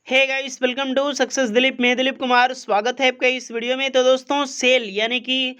Hey guys, welcome to success Dilip. मैं दिलीप कुमार स्वागत है आपका इस वीडियो में। तो दोस्तों, सेल यानी कि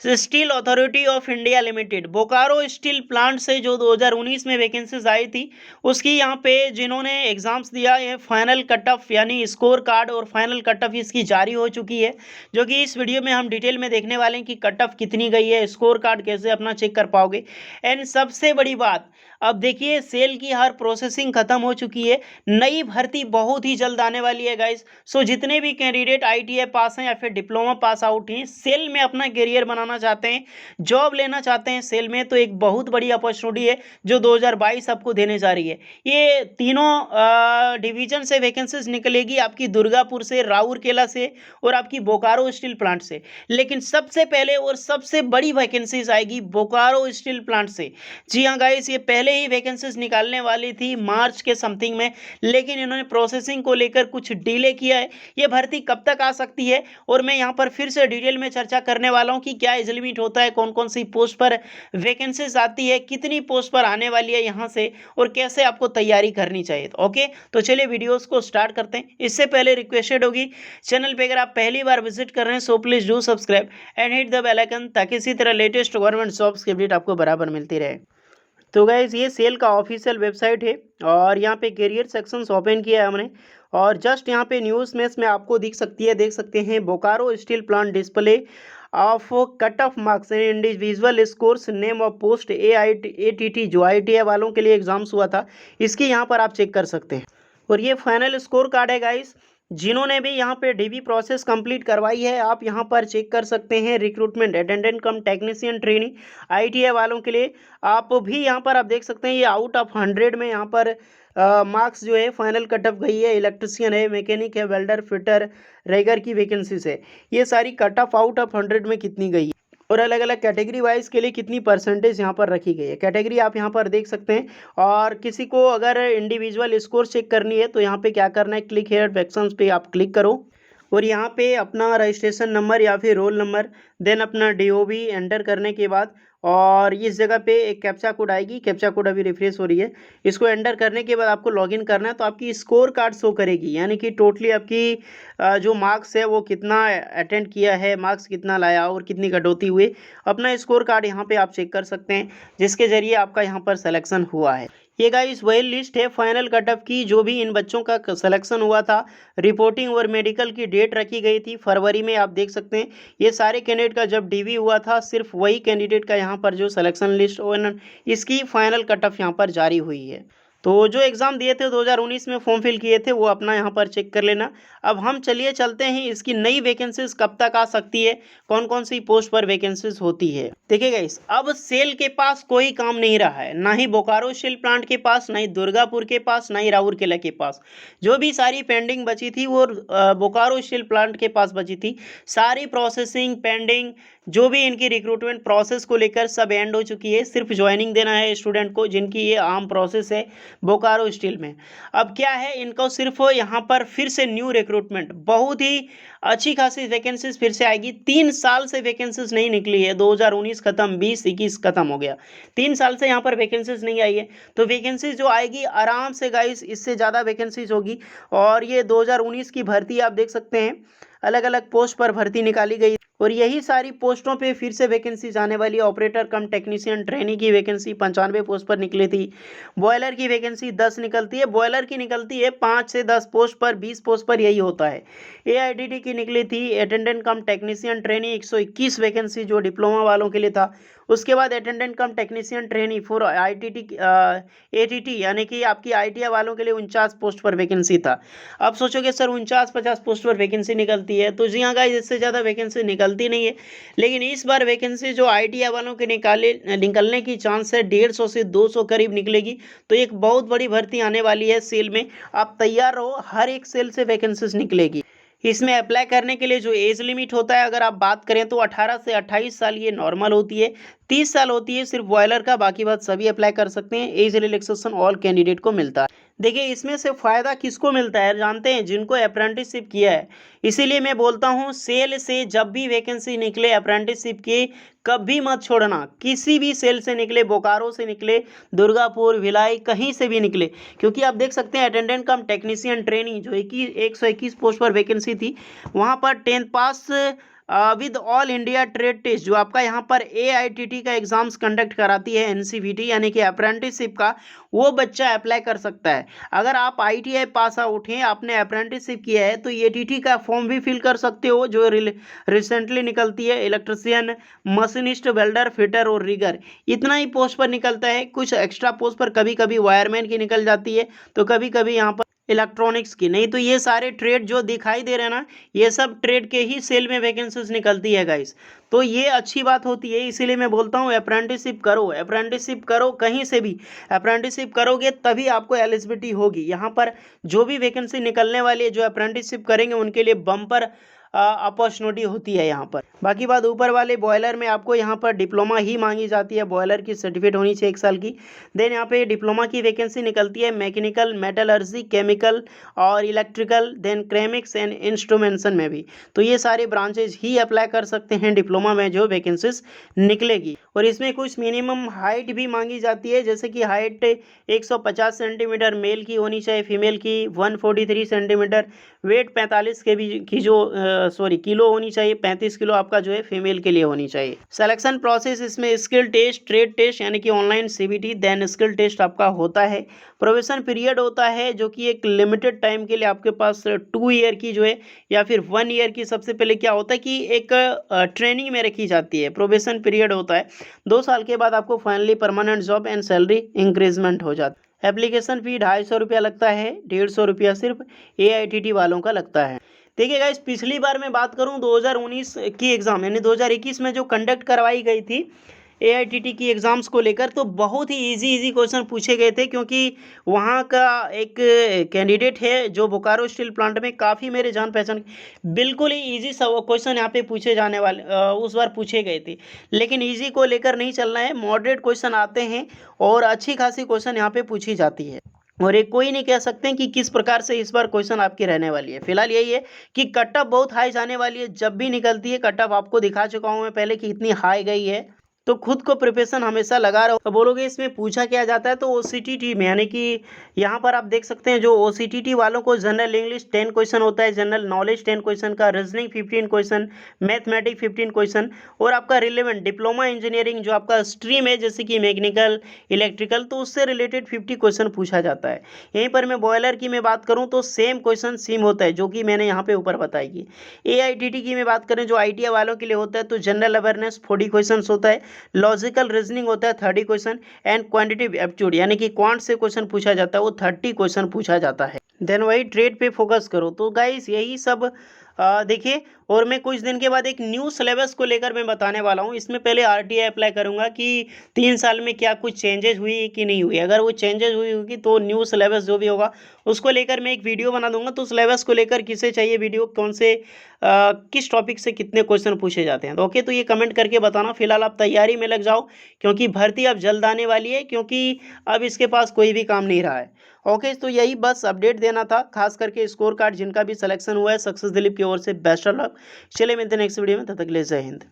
steel authority of India limited Bokaro steel plant से जो 2019 में वैकेंसीज आई थी, उसकी यहाँ पे जिन्होंने एग्जाम्स दिया है, फाइनल कट ऑफ यानी स्कोर कार्ड और फाइनल कट ऑफ इसकी जारी हो चुकी है, जो कि इस वीडियो में हम डिटेल में देखने वाले हैं कि कट ऑफ कितनी गई है, स्कोर कार्ड कैसे अपना चेक कर पाओगे। एंड सबसे बड़ी बात, अब देखिए सेल की हर प्रोसेसिंग खत्म हो चुकी है, नई भर्ती बहुत ही जल्द आने वाली है गाइस। सो जितने भी कैंडिडेट आईटीआई पास हैं या फिर डिप्लोमा पास आउट हैं, सेल में अपना करियर बनाना चाहते हैं, जॉब लेना चाहते हैं सेल में, तो एक बहुत बड़ी अपॉर्चुनिटी है जो 2022 आपको देने जा रही है। ये तीनों डिवीजन से वैकेंसीज निकलेगी, आपकी दुर्गापुर से, राउरकेला से और आपकी बोकारो स्टील प्लांट से। लेकिन सबसे पहले और सबसे बड़ी वैकेंसीज आएगी बोकारो स्टील प्लांट से। जी हाँ गाइस, ये पहले ही वैकेंसीज निकालने वाली थी मार्च के समथिंग में, लेकिन इन्होंने प्रोसेसिंग को लेकर कुछ डिले किया है। ये भर्ती कब तक आ सकती है, और मैं यहाँ पर फिर से डिटेल में चर्चा करने वाला हूँ कि क्या एज लिमिट होता है, कौन कौन सी पोस्ट पर वैकेंसीज आती है, कितनी पोस्ट पर आने वाली है यहाँ से, और कैसे आपको तैयारी करनी चाहिए। ओके, तो चलिए वीडियोस को स्टार्ट करते हैं। इससे पहले रिक्वेस्टेड होगी, चैनल पे अगर आप पहली बार विजिट कर रहे हैं so please do subscribe and hit the bell icon, ताकि इसी तरह लेटेस्ट गवर्नमेंट जॉब्स की अपडेट आपको बराबर मिलती रहे। तो गाइज, ये सेल का ऑफिशियल वेबसाइट है और यहाँ पे करियर सेक्शंस ओपन किया है हमने, और जस्ट यहाँ पे न्यूज़ में आपको दिख सकती है, देख सकते हैं Bokaro steel plant display of cut off marks and individual scores, name of post AITT, जो IIT वालों के लिए एग्जाम्स हुआ था, इसकी यहाँ पर आप चेक कर सकते हैं। और ये फाइनल स्कोर कार्ड है गाइस, जिन्होंने भी यहाँ पे DV प्रोसेस कंप्लीट करवाई है, आप यहाँ पर चेक कर सकते हैं। रिक्रूटमेंट अटेंडेंट कम टेक्नीशियन ट्रेनिंग ITI वालों के लिए आप भी यहाँ पर आप देख सकते हैं, ये आउट ऑफ 100 में यहाँ पर मार्क्स जो है फाइनल कट ऑफ गई है। इलेक्ट्रिशियन है, मैकेनिक है, वेल्डर, फिटर, रेगर की वैकेंसीज है। ये सारी कट ऑफ आउट ऑफ 100 में कितनी गई है, और अलग अलग कैटेगरी वाइज के लिए कितनी परसेंटेज यहाँ पर रखी गई है। कैटेगरी आप यहाँ पर देख सकते हैं, और किसी को अगर इंडिविजुअल स्कोर चेक करनी है तो यहाँ पे क्या करना है, क्लिक हेयर वैक्शंस पे आप क्लिक करो, और यहाँ पे अपना रजिस्ट्रेशन नंबर या फिर रोल नंबर, देन अपना DOB एंटर करने के बाद, और इस जगह पे एक कैप्चा कोड आएगी, कैप्चा कोड अभी रिफ्रेश हो रही है, इसको एंटर करने के बाद आपको लॉगिन करना है, तो आपकी स्कोर कार्ड शो करेगी, यानी कि टोटली आपकी जो मार्क्स है वो कितना अटेंड किया है, मार्क्स कितना लाया और कितनी कटौती हुई, अपना स्कोर कार्ड यहाँ पे आप चेक कर सकते हैं, जिसके जरिए आपका यहाँ पर सिलेक्शन हुआ है। ये गाइस वही लिस्ट है फाइनल कट ऑफ की, जो भी इन बच्चों का सिलेक्शन हुआ था। रिपोर्टिंग और मेडिकल की डेट रखी गई थी फरवरी में, आप देख सकते हैं। ये सारे कैंडिडेट का जब DV हुआ था, सिर्फ वही कैंडिडेट का यहाँ पर जो सिलेक्शन लिस्ट और इसकी फाइनल कट ऑफ यहाँ पर जारी हुई है। तो जो एग्ज़ाम दिए थे 2019 में फॉर्म फिल किए थे, वो अपना यहाँ पर चेक कर लेना। अब हम चलिए चलते हैं, इसकी नई वैकेंसीज कब तक आ सकती है, कौन कौन सी पोस्ट पर वैकेंसीज होती है। देखिए गाइस, अब सेल के पास कोई काम नहीं रहा है, ना ही बोकारो स्टील प्लांट के पास, ना ही दुर्गापुर के पास, ना ही राउरकेला के पास। जो भी सारी पेंडिंग बची थी वो बोकारो स्टील प्लांट के पास बची थी। सारी प्रोसेसिंग पेंडिंग, जो भी इनकी रिक्रूटमेंट प्रोसेस को लेकर सब एंड हो चुकी है। सिर्फ ज्वाइनिंग देना है स्टूडेंट को, जिनकी ये आम प्रोसेस है बोकारो स्टील में। अब क्या है, इनको सिर्फ यहाँ पर फिर से न्यू रिक्रूटमेंट, बहुत ही अच्छी खासी वैकेंसीज फिर से आएगी। 3 साल से वैकेंसीज नहीं निकली है, 2019 खत्म, 20-21 खत्म हो गया, 3 साल से यहाँ पर वैकेंसीज नहीं आई है। तो वैकेंसीज जो आएगी आराम से गाइस, इससे ज़्यादा वैकेंसीज होगी। और ये 2019 की भर्ती आप देख सकते हैं, अलग अलग पोस्ट पर भर्ती निकाली गई, और यही सारी पोस्टों पे फिर से वैकेंसीज आने वाली है। ऑपरेटर कम टेक्नीशियन ट्रेनी की वैकेंसी 95 पोस्ट पर निकली थी। बॉयलर की वैकेंसी 10 निकलती है, बॉयलर की निकलती है 5 से 10 पोस्ट पर, 20 पोस्ट पर यही होता है। AITT की निकली थी अटेंडेंट कम टेक्नीशियन ट्रेनी 121 वैकेंसी, जो डिप्लोमा वालों के लिए था। उसके बाद attendant come technician trainee for ATT यानी कि आपकी ITI वालों के लिए 49 पोस्ट पर वैकेंसी था। अब सोचोगे सर 49-50 पोस्ट पर वैकेंसी निकलती है, तो जी हाँ गाइस, इससे ज़्यादा वैकेंसी निकलती नहीं है। लेकिन इस बार वैकेंसी जो ITI वालों के निकलने की चांस है 150 से 200 करीब निकलेगी। तो एक बहुत बड़ी भर्ती आने वाली है सेल में, आप तैयार रहो, हर एक सेल से वैकेंसीज निकलेगी। इसमें अप्लाई करने के लिए जो एज लिमिट होता है, अगर आप बात करें तो 18 से 28 साल ये नॉर्मल होती है, 30 साल होती है सिर्फ बॉयलर का, बाकी बात सभी अप्लाई कर सकते हैं। एज रिलैक्सेशन ऑल कैंडिडेट को मिलता है। देखिए इसमें से फ़ायदा किसको मिलता है जानते हैं, जिनको अप्रेंटिसशिप किया है। इसीलिए मैं बोलता हूँ सेल से जब भी वैकेंसी निकले अप्रेंटिसशिप की, कभी मत छोड़ना। किसी भी सेल से निकले, बोकारो से निकले, दुर्गापुर, भिलाई, कहीं से भी निकले, क्योंकि आप देख सकते हैं अटेंडेंट कम टेक्नीशियन ट्रेनिंग जो 121 पोस्ट पर वैकेंसी थी, वहाँ पर 10th pass with all India trade test जो आपका यहाँ पर AITT का एग्जाम्स कंडक्ट कराती है NCVT यानी कि अप्रेंटिसशिप का, वो बच्चा अप्लाई कर सकता है। अगर आप ITI पास आउट हैं, आपने अप्रेंटिसशिप किया है, तो ATT का फॉर्म भी फिल कर सकते हो जो रिसेंटली निकलती है, इलेक्ट्रिशियन, मशीनिस्ट, वेल्डर, फिटर और रिगर। इतना ही पोस्ट पर निकलता है। कुछ एक्स्ट्रा पोस्ट पर कभी कभी वायरमैन की निकल जाती है, तो कभी कभी यहाँ पर इलेक्ट्रॉनिक्स की। नहीं तो ये सारे ट्रेड जो दिखाई दे रहे हैं ना, ये सब ट्रेड के ही सेल में वैकेंसीज निकलती है गाइस। तो ये अच्छी बात होती है, इसीलिए मैं बोलता हूँ अप्रेंटिसशिप करो, अप्रेंटिसशिप करो, कहीं से भी अप्रेंटिसशिप करोगे तभी आपको एलिजिबिलिटी होगी। यहाँ पर जो भी वैकेंसी निकलने वाली है, जो अप्रेंटिसशिप करेंगे उनके लिए बम्पर अपॉर्चुनिटी होती है यहाँ पर। बाकी बात ऊपर वाले बॉयलर में आपको यहाँ पर डिप्लोमा ही मांगी जाती है, बॉयलर की सर्टिफिकेट होनी चाहिए 1 साल की। देन यहाँ पे डिप्लोमा की वैकेंसी निकलती है मैकेनिकल, मेटलर्जी, केमिकल और इलेक्ट्रिकल, देन क्रेमिक्स एंड इंस्ट्रूमेंटेशन में भी। तो ये सारे ब्रांचेज ही अप्लाई कर सकते हैं डिप्लोमा में जो वैकेंसीज निकलेगी। और इसमें कुछ मिनिमम हाइट भी मांगी जाती है, जैसे कि हाइट 150 सेंटीमीटर मेल की होनी चाहिए, फीमेल की 143 सेंटीमीटर, वेट 45 के भी की जो किलो होनी चाहिए, 35 किलो आपका जो है फीमेल के लिए होनी चाहिए। सिलेक्शन प्रोसेस इसमें स्किल टेस्ट, ट्रेड टेस्ट यानी कि online CBT, then skill test आपका होता है। प्रोबेशन पीरियड होता है जो कि एक लिमिटेड टाइम के लिए आपके पास 2 ईयर की जो है या फिर 1 ईयर की, सबसे पहले क्या होता है कि एक ट्रेनिंग में रखी जाती है, प्रोबेशन पीरियड होता है। 2 साल के बाद आपको finally permanent job and salary increment हो जाता है। एप्लीकेशन फ़ी 250 रुपया लगता है, 150 रुपया सिर्फ AITT वालों का लगता है। देखिए गाइस, पिछली बार मैं बात करूं 2019 की एग्ज़ाम यानी 2021 में जो कंडक्ट करवाई गई थी AITT की एग्ज़ाम्स को लेकर, तो बहुत ही इजी क्वेश्चन पूछे गए थे, क्योंकि वहाँ का एक कैंडिडेट है जो बोकारो स्टील प्लांट में काफ़ी मेरे जान पहचान, बिल्कुल ही इजी सब क्वेश्चन यहाँ पे पूछे जाने वाले उस बार पूछे गए थे। लेकिन इजी को लेकर नहीं चलना है, मॉडरेट क्वेश्चन आते हैं और अच्छी खासी क्वेश्चन यहाँ पे पूछी जाती है। और एक कोई नहीं कह सकते कि किस प्रकार से इस बार क्वेश्चन आपकी रहने वाली है। फिलहाल यही है कि कट ऑफ बहुत हाई जाने वाली है, जब भी निकलती है कट ऑफ आपको दिखा चुका हूँ मैं पहले कि इतनी हाई गई है, तो खुद को प्रिपरेशन हमेशा लगा रहो। तो बोलोगे इसमें पूछा क्या जाता है, तो OCTT में यानी कि यहाँ पर आप देख सकते हैं जो OCTT वालों को जनरल इंग्लिश 10 क्वेश्चन होता है, जनरल नॉलेज 10 क्वेश्चन का, रीजनिंग 15 क्वेश्चन, मैथमेटिक्स 15 क्वेश्चन, और आपका रिलेवेंट डिप्लोमा इंजीनियरिंग जो आपका स्ट्रीम है जैसे कि मैकेनिकल, इलेक्ट्रिकल, तो उससे रिलेटेड 50 क्वेश्चन पूछा जाता है। यहीं पर मैं बॉयलर की मैं बात करूँ तो सेम क्वेश्चन सेम होता है जो कि मैंने यहाँ पे ऊपर बताई। AITT की मैं बात करें जो ITI वालों के लिए होता है, तो जनरल अवेयरनेस 40 क्वेश्चन होता है, लॉजिकल रीजनिंग होता है 30 क्वेश्चन, एंड क्वांटिटेटिव एप्टीट्यूड यानी कि क्वांट से क्वेश्चन पूछा जाता है, वो 30 क्वेश्चन पूछा जाता है। देन वही ट्रेड पे फोकस करो। तो गाइस यही सब देखिए, और मैं कुछ दिन के बाद एक न्यू सिलेबस को लेकर मैं बताने वाला हूँ। इसमें पहले RTI अप्लाई करूँगा कि 3 साल में क्या कुछ चेंजेस हुई कि नहीं हुई। अगर वो चेंजेस हुई होगी तो न्यू सिलेबस जो भी होगा उसको लेकर मैं एक वीडियो बना दूंगा। तो सिलेबस को लेकर किसे चाहिए वीडियो, कौन से किस टॉपिक से कितने क्वेश्चन पूछे जाते हैं, तो ओके, तो ये कमेंट करके बताना। फिलहाल आप तैयारी में लग जाओ, क्योंकि भर्ती अब जल्द आने वाली है, क्योंकि अब इसके पास कोई भी काम नहीं रहा है। ओके, तो यही बस अपडेट देना था, खास करके स्कोर कार्ड जिनका भी सिलेक्शन हुआ है सक्सेस दिलीप की ओर से बेस्ट ऑफ लक। चलिए मिलते हैं नेक्स्ट वीडियो में, तब तक के लिए जय हिंद।